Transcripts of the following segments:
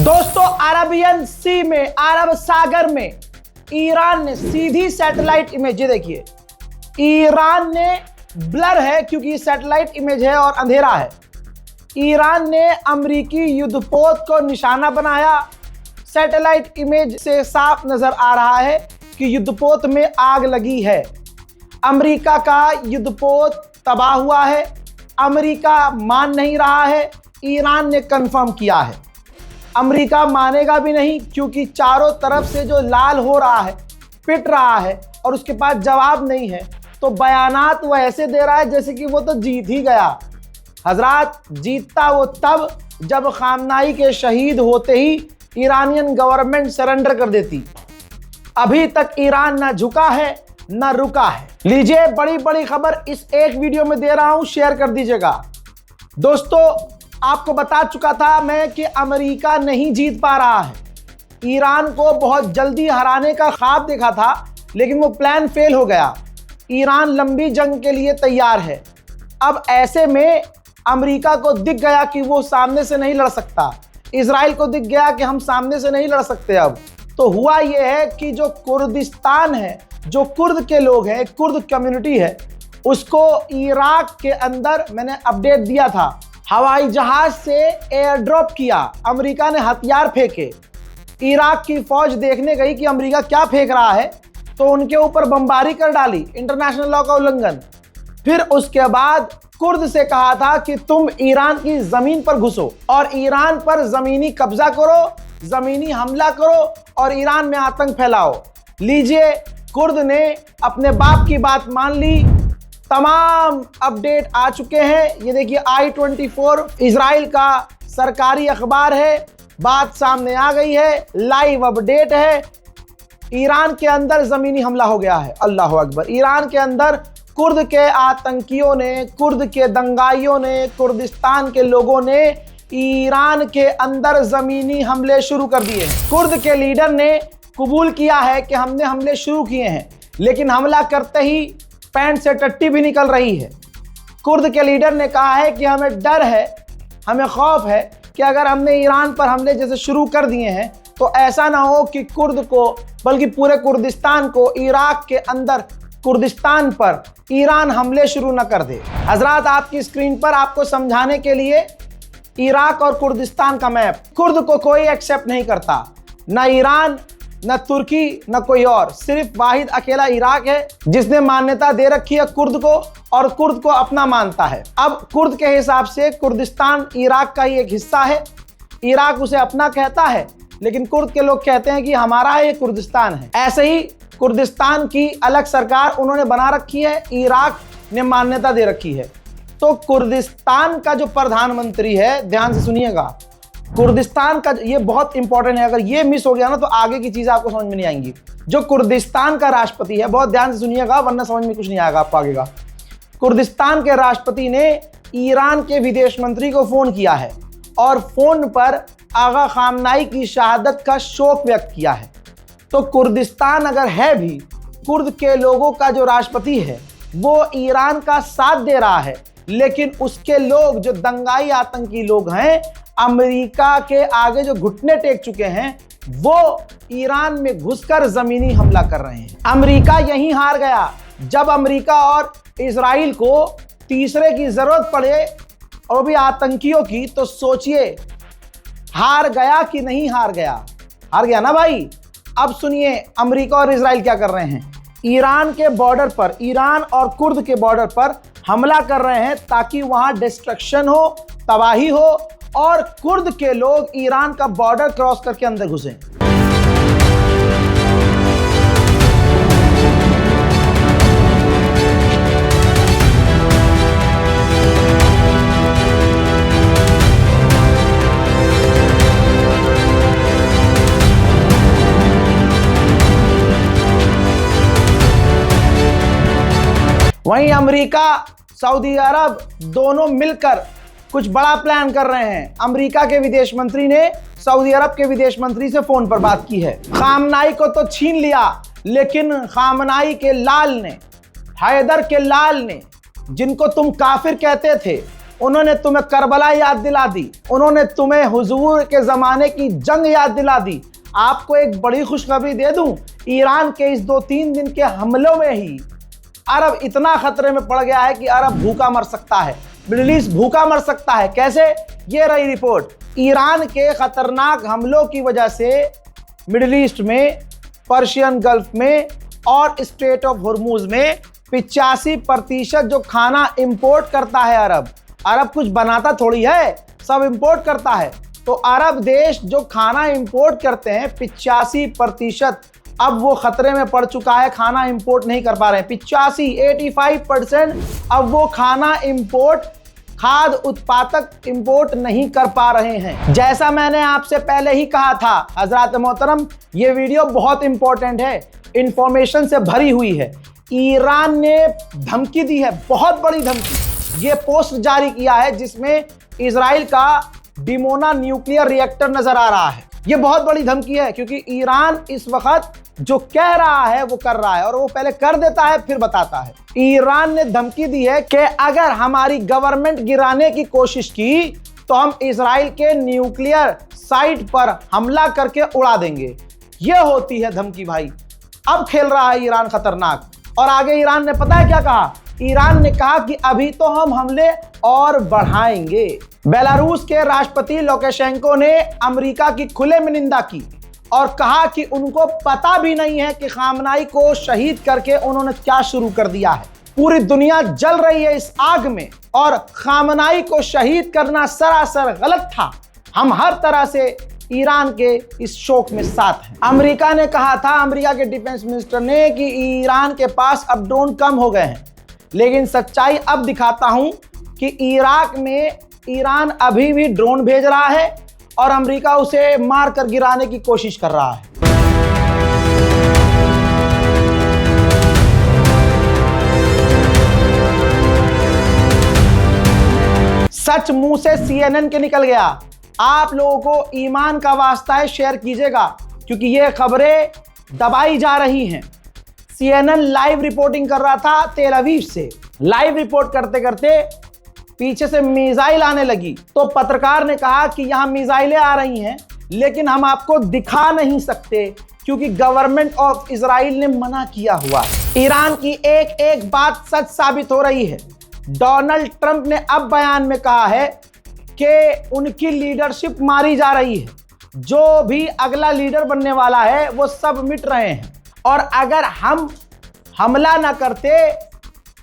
दोस्तों, अरबियन सी में, अरब सागर में ईरान ने सीधी सैटेलाइट इमेज, ये देखिए, ईरान ने, ब्लर है क्योंकि सैटेलाइट इमेज है और अंधेरा है, ईरान ने अमेरिकी युद्धपोत को निशाना बनाया। सैटेलाइट इमेज से साफ नजर आ रहा है कि युद्धपोत में आग लगी है। अमेरिका का युद्धपोत तबाह हुआ है। अमेरिका मान नहीं रहा है, ईरान ने कंफर्म किया है। अमेरिका मानेगा भी नहीं क्योंकि चारों तरफ से जो लाल हो रहा है, पिट रहा है और उसके पास जवाब नहीं है, तो बयानात वो ऐसे दे रहा है जैसे कि वो तो जीत ही गया। हजरात, जीतता वो तब जब खामनाई के शहीद होते ही ईरानियन गवर्नमेंट सरेंडर कर देती। अभी तक ईरान ना झुका है ना रुका है। लीजिए, बड़ी बड़ी खबर इस एक वीडियो में दे रहा हूं, शेयर कर दीजिएगा। दोस्तों, आपको बता चुका था मैं कि अमेरिका नहीं जीत पा रहा है। ईरान को बहुत जल्दी हराने का ख्वाब देखा था, लेकिन वो प्लान फेल हो गया। ईरान लंबी जंग के लिए तैयार है। अब ऐसे में अमेरिका को दिख गया कि वो सामने से नहीं लड़ सकता। इजराइल को दिख गया कि हम सामने से नहीं लड़ सकते। अब तो हुआ ये है कि जो कुर्दिस्तान है, जो कुर्द के लोग हैं, कुर्द कम्युनिटी है, उसको इराक के अंदर मैंने अपडेट दिया था, हवाई जहाज से एयर ड्रॉप किया। अमेरिका ने हथियार फेंके। इराक की फौज देखने गई कि अमेरिका क्या फेंक रहा है, तो उनके ऊपर बमबारी कर डाली, इंटरनेशनल लॉ का उल्लंघन। फिर उसके बाद कुर्द से कहा था कि तुम ईरान की जमीन पर घुसो और ईरान पर जमीनी कब्जा करो, जमीनी हमला करो और ईरान में आतंक फैलाओ। लीजिए, कुर्द ने अपने बाप की बात मान ली। तमाम अपडेट आ चुके हैं। ये देखिए, I24 इजराइल का सरकारी अखबार है। बात सामने आ गई है, लाइव अपडेट है। ईरान के अंदर जमीनी हमला हो गया है। अल्लाह अकबर। ईरान के अंदर कुर्द के आतंकियों ने, कुर्द के दंगाइयों ने, कुर्दिस्तान के लोगों ने ईरान के अंदर जमीनी हमले शुरू कर दिए हैं। कुर्द के लीडर ने कबूल किया है कि हमने हमले शुरू किए हैं, लेकिन हमला करते ही पैंट से टट्टी भी निकल रही है। कुर्द के लीडर ने कहा है कि हमें डर है, हमें खौफ है कि अगर हमने ईरान पर हमले जैसे शुरू कर दिए हैं तो ऐसा ना हो कि कुर्द को, बल्कि पूरे कुर्दिस्तान को, इराक के अंदर कुर्दिस्तान पर ईरान हमले शुरू न कर दे। हजरात, आपकी स्क्रीन पर आपको समझाने के लिए इराक और कुर्दिस्तान का मैप। कुर्द को कोई एक्सेप्ट नहीं करता, ना ईरान, न तुर्की, न कोई और। सिर्फ वाहिद अकेला इराक है जिसने मान्यता दे रखी है कुर्द को, और कुर्द को अपना मानता है। अब कुर्द के हिसाब से कुर्दिस्तान इराक का ही एक हिस्सा है। इराक उसे अपना कहता है, लेकिन कुर्द के लोग कहते हैं कि हमारा है, ये कुर्दिस्तान है। ऐसे ही कुर्दिस्तान की अलग सरकार उन्होंने बना रखी है, इराक ने मान्यता दे रखी है। तो कुर्दिस्तान का जो प्रधानमंत्री है, ध्यान से सुनिएगा, कुर्दिस्तान का, ये बहुत इंपॉर्टेंट है, अगर ये मिस हो गया ना तो आगे की चीजें आपको समझ में नहीं आएंगी। जो कुर्दिस्तान का राष्ट्रपति है, बहुत ध्यान से सुनिएगा वरना समझ में कुछ नहीं आएगा आपको आगे का। कुर्दिस्तान के राष्ट्रपति ने ईरान के विदेश मंत्री को फोन किया है और फोन पर आगा खामनाई की शहादत का शोक व्यक्त किया है। तो कुर्दिस्तान अगर है भी, कुर्द के लोगों का जो राष्ट्रपति है वो ईरान का साथ दे रहा है, लेकिन उसके लोग, जो दंगाई आतंकी लोग हैं, अमेरिका के आगे जो घुटने टेक चुके हैं, वो ईरान में घुसकर जमीनी हमला कर रहे हैं। अमेरिका यहीं हार गया। जब अमेरिका और इजराइल को तीसरे की जरूरत पड़े, और वो भी आतंकियों की, तो सोचिए हार गया कि नहीं हार गया? हार गया ना भाई। अब सुनिए, अमेरिका और इजराइल क्या कर रहे हैं। ईरान के बॉर्डर पर, ईरान और कुर्द के बॉर्डर पर हमला कर रहे हैं ताकि वहां डिस्ट्रक्शन हो, तबाही हो और कुर्द के लोग ईरान का बॉर्डर क्रॉस करके अंदर घुसे। वहीं अमेरिका, सऊदी अरब दोनों मिलकर कुछ बड़ा प्लान कर रहे हैं। अमेरिका के विदेश मंत्री ने सऊदी अरब के विदेश मंत्री से फोन पर बात की है। खामनाई को तो छीन लिया, लेकिन खामनाई के लाल ने, हैदर के लाल ने, जिनको तुम काफिर कहते थे, उन्होंने तुम्हें करबला याद दिला दी, उन्होंने तुम्हें हुजूर के ज़माने की जंग याद दिला दी। आपको एक बड़ी खुशखबरी दे दूं, ईरान के इस 2-3 दिन के हमलों में ही अरब इतना खतरे में पड़ गया है कि अरब भूखा मर सकता है, मिडिल ईस्ट भूखा मर सकता है। कैसे? ये रही रिपोर्ट। ईरान के खतरनाक हमलों की वजह से मिडिल ईस्ट में, पर्शियन गल्फ में और स्ट्रेट ऑफ हॉर्मूज में 85% जो खाना इंपोर्ट करता है अरब कुछ बनाता थोड़ी है, सब इंपोर्ट करता है। तो अरब देश जो खाना इंपोर्ट करते हैं 85% अब वो खतरे में पड़ चुका है, खाना इंपोर्ट नहीं कर पा रहे हैं। 85% अब वो खाना इंपोर्ट, खाद्य उत्पादक इंपोर्ट नहीं कर पा रहे हैं। जैसा मैंने आपसे पहले ही कहा था हजरत मोहतरम, ये वीडियो बहुत इंपॉर्टेंट है, इंफॉर्मेशन से भरी हुई है। ईरान ने धमकी दी है, बहुत बड़ी धमकी। ये पोस्ट जारी किया है जिसमें इजराइल का डिमोना न्यूक्लियर रिएक्टर नजर आ रहा है। ये बहुत बड़ी धमकी है क्योंकि ईरान इस वक्त जो कह रहा है वो कर रहा है, और वो पहले कर देता है फिर बताता है। ईरान ने धमकी दी है कि अगर हमारी गवर्नमेंट गिराने की कोशिश की तो हम इजराइल के न्यूक्लियर साइट पर हमला करके उड़ा देंगे। ये होती है धमकी भाई। अब खेल रहा है ईरान खतरनाक। और आगे ईरान ने पता है क्या कहा? ईरान ने कहा कि अभी तो हम हमले और बढ़ाएंगे। बेलारूस के राष्ट्रपति लुकाशेंको ने अमेरिका की खुले में निंदा की और कहा कि उनको पता भी नहीं है कि खामनाई को शहीद करके उन्होंने क्या शुरू कर दिया है। पूरी दुनिया जल रही है इस आग में और खामनाई को शहीद करना सरासर गलत था। हम हर तरह से ईरान के इस शोक में साथ हैं। अमेरिका ने कहा था, अमेरिका के डिफेंस मिनिस्टर ने, कि ईरान के पास अब ड्रोन कम हो गए हैं, लेकिन सच्चाई अब दिखाता हूं कि इराक में ईरान अभी भी ड्रोन भेज रहा है और अमेरिका उसे मार कर गिराने की कोशिश कर रहा है। सच मुंह से CNN के निकल गया। आप लोगों को ईमान का वास्ता है, शेयर कीजिएगा क्योंकि ये खबरें दबाई जा रही हैं। CNN लाइव रिपोर्टिंग कर रहा था तेल अवीव से। लाइव रिपोर्ट करते करते पीछे से मिसाइल आने लगी तो पत्रकार ने कहा कि यहां मिसाइलें आ रही हैं लेकिन हम आपको दिखा नहीं सकते क्योंकि गवर्नमेंट ऑफ इजराइल ने मना किया हुआ। ईरान की एक एक बात सच साबित हो रही है। डोनाल्ड ट्रंप ने अब बयान में कहा है कि उनकी लीडरशिप मारी जा रही है। जो भी अगला लीडर बनने वाला है वो सब मिट रहे हैं, और अगर हम हमला ना करते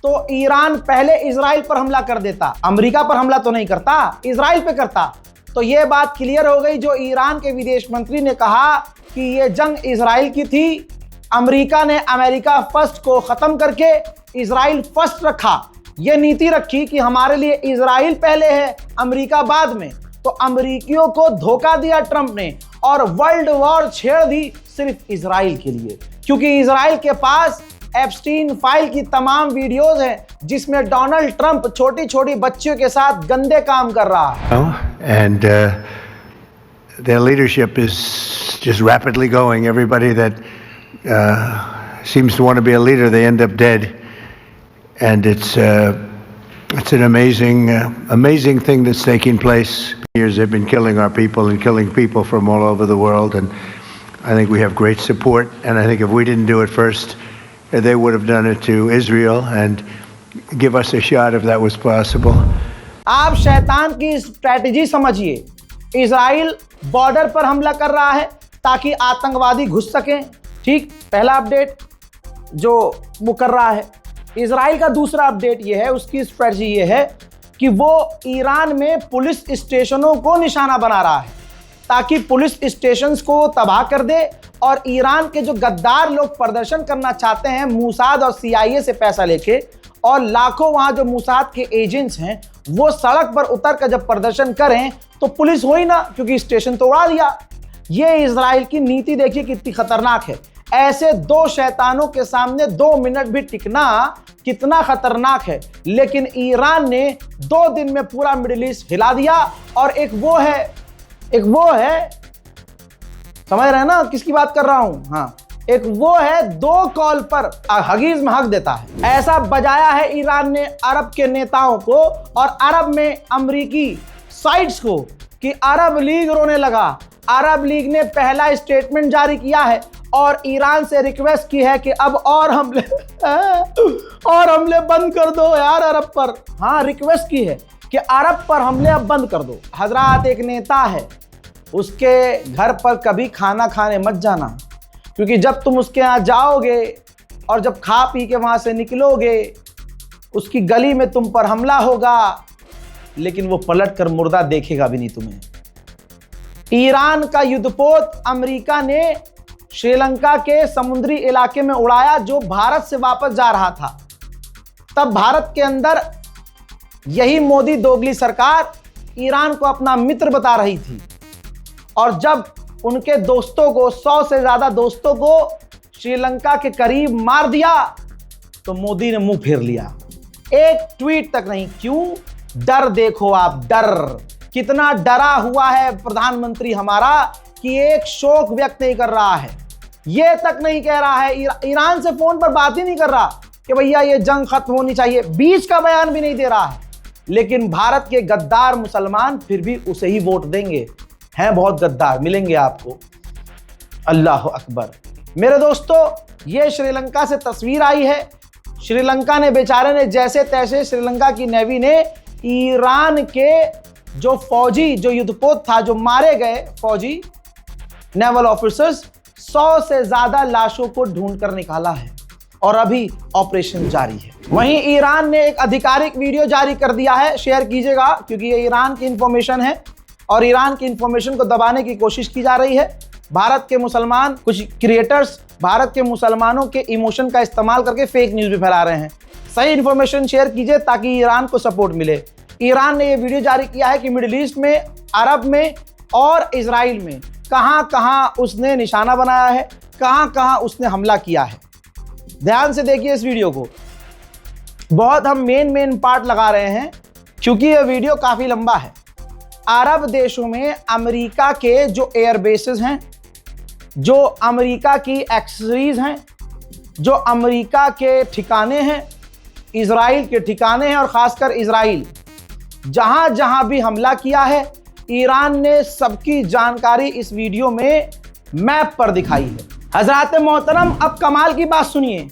तो ईरान पहले इजराइल पर हमला कर देता। अमेरिका पर हमला तो नहीं करता, इजराइल पे करता। तो ये बात क्लियर हो गई। जो ईरान के विदेश मंत्री ने कहा कि ये जंग इजराइल की थी, अमेरिका ने अमेरिका फर्स्ट को खत्म करके इजराइल फर्स्ट रखा। ये नीति रखी कि हमारे लिए इजराइल पहले है, अमेरिका बाद में। तो अमेरिकियों को धोखा दिया ट्रंप ने और वर्ल्ड वॉर छेड़ दी सिर्फ इजराइल के लिए, क्योंकि इजराइल के पास एप्स्टीन फाइल की तमाम वीडियोस हैं जिसमें डोनाल्ड ट्रंप छोटी छोटी बच्चियों के साथ गंदे काम कर रहा है। And their leadership is just rapidly going. Everybody that seems to want to be a leader, they end up dead. And it's an amazing thing that's taking place. Years they've been killing our people and killing people from all over the world, and I think we have great support. And I think if we didn't do it first, they would have done it to Israel and give us a shot if that was possible. आप शैतान की strategy समझिए। Israel border पर हमला कर रहा है ताकि आतंकवादी घुस सकें। ठीक, पहला अपडेट जो वो कर रहा है। इजराइल का दूसरा अपडेट ये है, उसकी स्ट्रैटेजी ये है कि वो ईरान में पुलिस स्टेशनों को निशाना बना रहा है ताकि पुलिस स्टेशंस को तबाह कर दे, और ईरान के जो गद्दार लोग प्रदर्शन करना चाहते हैं मूसाद और CIA से पैसा लेके, और लाखों वहां जो मूसाद के एजेंट्स हैं वो सड़क पर उतर कर जब प्रदर्शन करें तो पुलिस हो ही ना, क्योंकि स्टेशन तो उड़ा दिया। ये इजराइल की नीति देखिए कितनी खतरनाक है। ऐसे दो शैतानों के सामने 2 मिनट भी टिकना कितना खतरनाक है। लेकिन ईरान ने 2 दिन में पूरा मिडिल ईस्ट हिला दिया। और एक वो है, समझ रहे हैं ना किसकी बात कर रहा हूं? हाँ, एक वो है 2 कॉल पर हगीज में हक देता है। ऐसा बजाया है ईरान ने अरब के नेताओं को और अरब में अमेरिकी साइट्स को कि अरब लीग रोने लगा। अरब लीग ने पहला स्टेटमेंट जारी किया है और ईरान से रिक्वेस्ट की है कि अब और हमले बंद कर दो यार अरब पर। हाँ, रिक्वेस्ट की है कि अरब पर हमले अब बंद कर दो। हजरात, एक नेता है, उसके घर पर कभी खाना खाने मत जाना, क्योंकि जब तुम उसके यहाँ जाओगे और जब खा पी के वहाँ से निकलोगे, उसकी गली में तुम पर हमला होगा, लेकिन वो पलट कर मुर्दा देखेगा भी नहीं तुम्हें। ईरान का युद्धपोत अमेरिका ने श्रीलंका के समुद्री इलाके में उड़ाया जो भारत से वापस जा रहा था। तब भारत के अंदर यही मोदी दोगली सरकार ईरान को अपना मित्र बता रही थी, और जब उनके दोस्तों को, 100 से ज्यादा दोस्तों को श्रीलंका के करीब मार दिया तो मोदी ने मुंह फेर लिया। एक ट्वीट तक नहीं। क्यों? डर देखो आप, डर कितना डरा हुआ है प्रधानमंत्री हमारा कि एक शोक व्यक्त नहीं कर रहा है, ये तक नहीं कह रहा है, ईरान से फोन पर बात ही नहीं कर रहा कि भैया ये जंग खत्म होनी चाहिए, बीच का बयान भी नहीं दे रहा है। लेकिन भारत के गद्दार मुसलमान फिर भी उसे ही वोट देंगे। हैं बहुत गद्दार, मिलेंगे आपको। अल्लाह अकबर। मेरे दोस्तों, ये श्रीलंका से तस्वीर आई है। श्रीलंका ने बेचारे ने जैसे तैसे, श्रीलंका की नेवी ने ईरान के जो फौजी, जो युद्धपोत था, जो मारे गए फौजी नेवल ऑफिसर्स, 100 से ज्यादा लाशों को ढूंढ कर निकाला है और अभी ऑपरेशन जारी है। वहीं ईरान ने एक आधिकारिक वीडियो जारी कर दिया है, शेयर कीजिएगा, क्योंकि ये ईरान की इंफॉर्मेशन है और ईरान की इंफॉर्मेशन को दबाने की कोशिश की जा रही है। भारत के मुसलमान, कुछ क्रिएटर्स भारत के मुसलमानों के इमोशन का इस्तेमाल करके फेक न्यूज़ भी फैला रहे हैं। सही इंफॉर्मेशन शेयर कीजिए ताकि ईरान को सपोर्ट मिले। ईरान ने ये वीडियो जारी किया है कि मिडिल ईस्ट में, अरब में और इजराइल में कहां कहां उसने निशाना बनाया है, कहां कहां उसने हमला किया है। ध्यान से देखिए इस वीडियो को। बहुत हम मेन पार्ट लगा रहे हैं क्योंकि यह वीडियो काफी लंबा है। अरब देशों में अमेरिका के जो एयरबेसेस हैं, जो अमेरिका की एक्सेसरीज हैं, जो अमेरिका के ठिकाने हैं, इजराइल के ठिकाने हैं, और खासकर इजराइल जहां जहां भी हमला किया है, ईरान ने सबकी जानकारी इस वीडियो में मैप पर दिखाई है। हजरात मोहतरम, अब कमाल की बात सुनिए।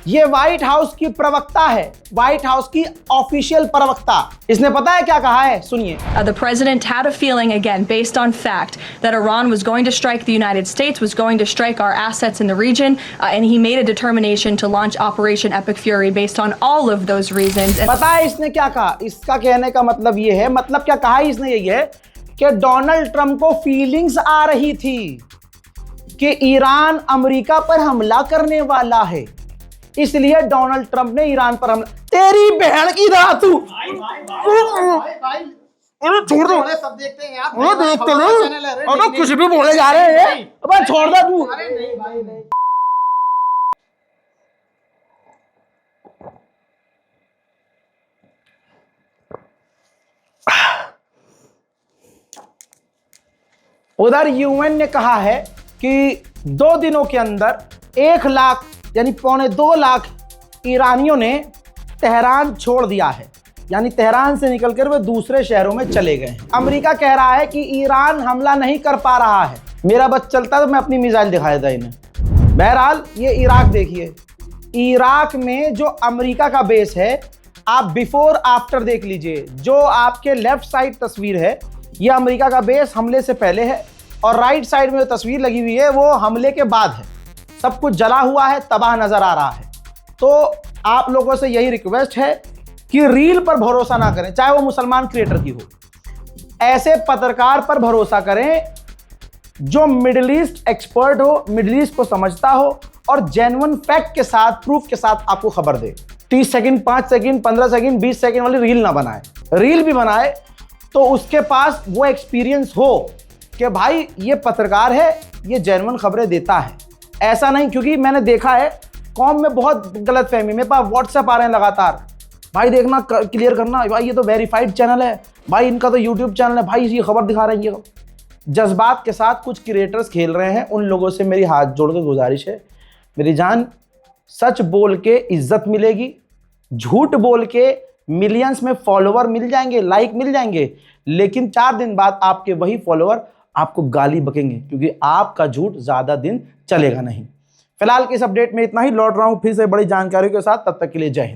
ये व्हाइट हाउस की प्रवक्ता है, व्हाइट हाउस की ऑफिशियल प्रवक्ता। इसने पता है क्या कहा है, सुनिए। The president had a feeling, again based on fact, that Iran was going to strike the United States, was going to strike our assets in the region, and he made a determination to launch Operation Epic Fury based on all of those reasons. पता है इसने क्या कहा? इसका कहने का मतलब ये है, मतलब क्या कहा इसने, यही है कि डोनाल्ड ट्रंप को फीलिंग्स आ रही थी कि ईरान अमेरिका पर हमला करने वाला है, इसलिए डोनाल्ड ट्रंप ने ईरान पर हमला। तेरी बहन की तरह तू छोड़ दो, सब देखते हैं यार, देखते हो कुछ भी बोले जा रहे हैं, अब छोड़ दो तू। अरे नहीं भाई नहीं। उधर यूएन ने कहा है कि 2 दिनों के अंदर 1 लाख यानी 1.25 लाख ईरानियों ने तेहरान छोड़ दिया है, यानी तेहरान से निकलकर वे दूसरे शहरों में चले गए हैं। अमेरिका कह रहा है कि ईरान हमला नहीं कर पा रहा है। मेरा बस चलता तो मैं अपनी मिसाइल दिखा देता इन्हें। बहरहाल ये इराक देखिए, इराक में जो अमेरिका का बेस है, आप बिफोर आफ्टर देख लीजिए। जो आपके लेफ्ट साइड तस्वीर है, ये अमेरिका का बेस हमले से पहले है, और राइट साइड में जो तस्वीर लगी हुई है वो हमले के बाद है। सब कुछ जला हुआ है, तबाह नजर आ रहा है। तो आप लोगों से यही रिक्वेस्ट है कि रील पर भरोसा ना करें, चाहे वो मुसलमान क्रिएटर की हो। ऐसे पत्रकार पर भरोसा करें जो मिडिल ईस्ट एक्सपर्ट हो, मिडिल ईस्ट को समझता हो और जेन्युइन फैक्ट के साथ, प्रूफ के साथ आपको खबर दे। 30 सेकंड, 5 सेकंड, 15 सेकंड, 20 सेकंड वाली रील ना बनाए। रील भी बनाए तो उसके पास वो एक्सपीरियंस हो कि भाई ये पत्रकार है, ये जेन्युइन खबरें देता है। ऐसा नहीं, क्योंकि मैंने देखा है कौम में बहुत गलत फहमी। मेरे पास व्हाट्सएप आ रहे हैं लगातार, भाई देखना, क्लियर करना, भाई ये तो वेरीफाइड चैनल है, भाई इनका तो यूट्यूब चैनल है, भाई ये खबर दिखा रहे हैं। जज्बात के साथ कुछ क्रिएटर्स खेल रहे हैं, उन लोगों से मेरी हाथ जोड़कर गुजारिश है, मेरी जान, सच बोल के इज्जत मिलेगी, झूठ बोल के मिलियंस में फॉलोवर मिल जाएंगे, लाइक मिल जाएंगे, लेकिन 4 दिन बाद आपके वही फॉलोवर आपको गाली बकेंगे, क्योंकि आपका झूठ ज्यादा दिन चलेगा नहीं। फिलहाल के इस अपडेट में इतना ही, लौट रहा हूं फिर से बड़ी जानकारी के साथ, तब तक के लिए जय हिंद।